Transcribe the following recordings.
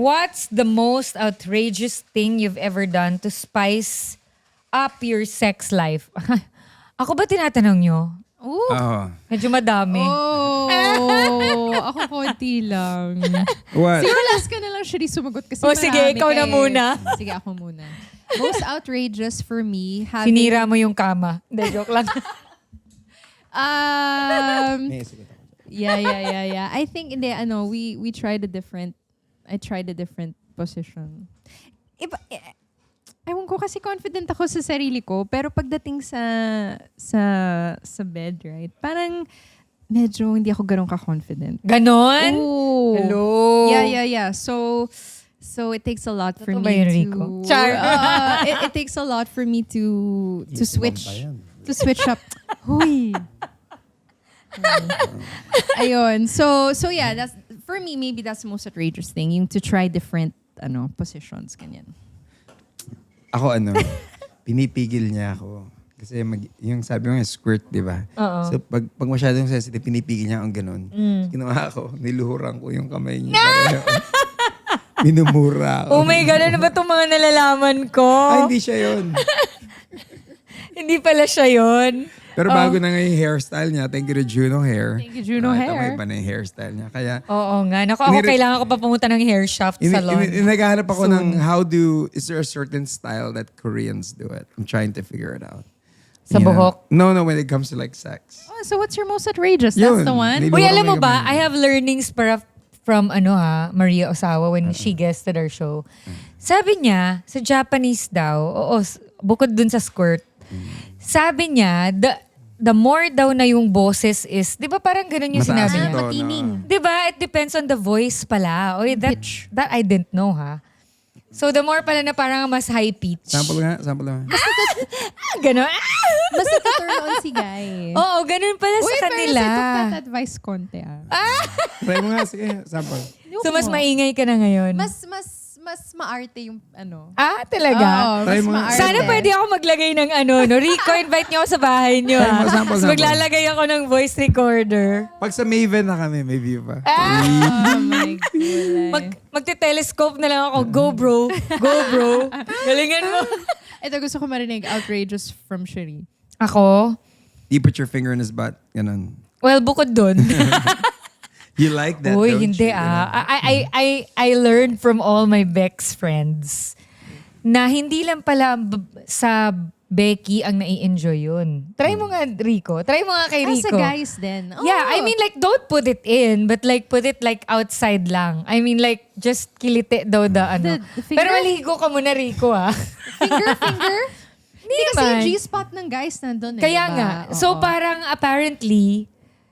What's the most outrageous thing you've ever done to spice up your sex life? Ako ba tinatanong nyo? Ooh. Medyo madami. Ako konti lang. What? Siguro last ka na lang siya sumagot kasi Sige, marami ikaw na muna. Sige, ako muna. Most outrageous for me, having... Sinira mo yung kama. Hindi, joke lang. Yeah. I think we tried I tried a different position. Ewan ko kasi confident ako sa sarili ko, pero pagdating sa bed, right? Parang medyo hindi ako ganun ka-confident. Ganon? Ooh. Hello? Yeah. So it takes a lot for Totoo ba me yun, Rico? to... Char. It takes a lot for me to switch up. Huy. Ayun. So yeah, that's for me, maybe that's the most outrageous thing, yung to try different positions ganyan. Ako pinipigil niya ako. Kasi yung sabi mo yung squirt, di ba? Oo. So pag masyadong sensitive, pinipigil niya ang ganun. Ginawa ko, niluhuran ko yung kamay niya. Minumura ako. Oh my God, ano ba itong mga nalalaman ko? Ay, hindi siya yun. Hindi pala siya yun. Pero bago na nga yung hairstyle niya, thank you to Juno Hair. Thank you, Juno Hair. Iba na yung hairstyle niya. Kaya, Oo nga. Naku, ako kailangan ko pa pumunta ng hair shaft salon. naghahanap ako ng is there a certain style that Koreans do it? I'm trying to figure it out. Sa buhok? No, when it comes to like sex. Oh, so what's your most outrageous? Yun. That's the one? Nilo- Uy, alam mo May ba, kamay. I have learnings from Maria Osawa when she guested our show. Sabi niya, sa Japanese daw, bukod dun sa squirt, sabi niya, the more daw na yung boses is, di ba parang ganun yung Mataas sinabi niya? yung tono. Matining. Di ba? It depends on the voice pala. Oy, that I didn't know, ha? So the more pala na parang mas high pitch. Sample nga. Ganun. Mas turn on si Guy. Oo, ganun pala sa kanila. I took that advice konti Try mo nga, sige, sample. So mas maingay ka na ngayon. Mas maarte yung Talaga? Oo, Try mas mo nga. maarte. Sana pwede ako maglagay ng Rico, invite niyo ako sa bahay niyo. Sample, Ha? sample, Tapos sample. maglalagay ako ng voice recorder. Pag sa Maven na kami, may view pa. Oh my God. Magte-telescope na lang ako. Go bro. Go bro. Galingan mo. Ito gusto ko marinig outrageous from Sherry. Ako? You put your finger in his butt. Ganun. Well, bukod dun. You like that, Uy, don't hindi you? I learned from all my Bex friends na hindi lang pala sa Becky ang nai-enjoy yun. Try mo nga, Rico. Try mo nga kay Rico. Sa guys din. Oh. Yeah, I mean like don't put it in, but like put it like outside lang. I mean like just kilite daw the The finger? Pero maligo ka muna, Rico, ah. Finger? Hindi kasi naman. yung G-spot ng guys nandun eh. Kaya diba? nga. So Oo. parang apparently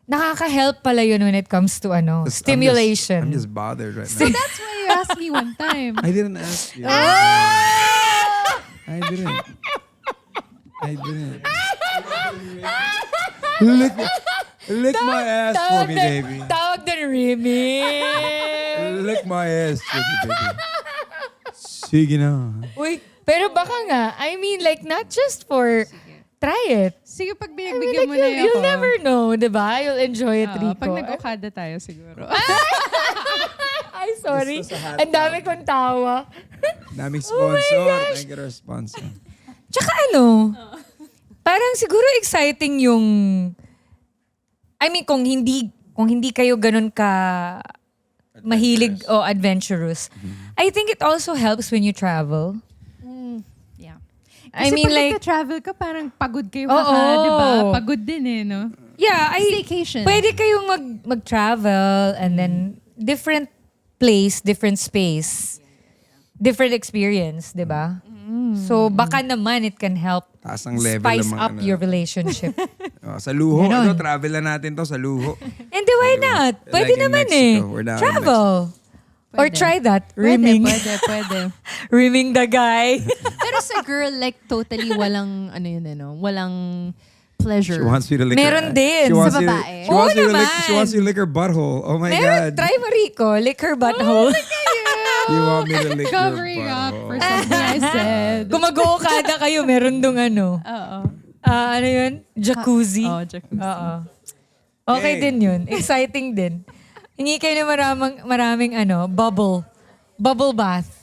nakaka-help pala yun when it comes to stimulation. I'm just bothered right So now. that's why you asked me one time. I didn't ask you. Ah! I didn't. Lick my ass for me, baby. Tawag na Remy. Lick my ass for me, baby. Sige na. Uy, pero baka nga, I mean like not just for, try it. Sige, pag I mean, binagbigyan like, mo na you'll ako. never know, di ba? You'll enjoy it, Rico. Pag nag-okada tayo siguro. Ay, sorry. Gusto sa hot Ang dami kong tawa. Daming Oh my sponsor. gosh. Thank you to our sponsor. Tsaka parang siguro exciting yung, I mean, kung hindi kayo ganun ka mahilig o adventurous, I think it also helps when you travel. Yeah. I Kasi mean pag like, nagka-travel ka, parang pagod kayo Oo. di ba? Pagod din eh, no? yeah, Staycation. pwede kayong mag-travel and then different place, different space, different experience, di ba? So baka naman it can help Taas ang level spice ng mga up your relationship. Sa luho. Ganon. Travel na natin to sa luho. And then why not? Pwede Like in naman Mexico. We're down in Travel. Or Pwede. try that. Rimming. Pwede. Rimming the guy. Pero sa girl, like totally walang, walang pleasure. She wants you to lick Meron her din. She wants Sa you- babae. She wants Oo you to lick. naman. She wants you to lick her butthole. Oh my Meron. God. Try mo, Rico. Lick her butthole. You want me to lick your Covering up for butthole. something I said. Kung mag-uukada kayo, meron dong Oo. ano yun? Jacuzzi. Oh, jacuzzi. Oo. Okay Okay. din yun. Exciting din. Hingi kayo ng maraming bubble. Bubble bath.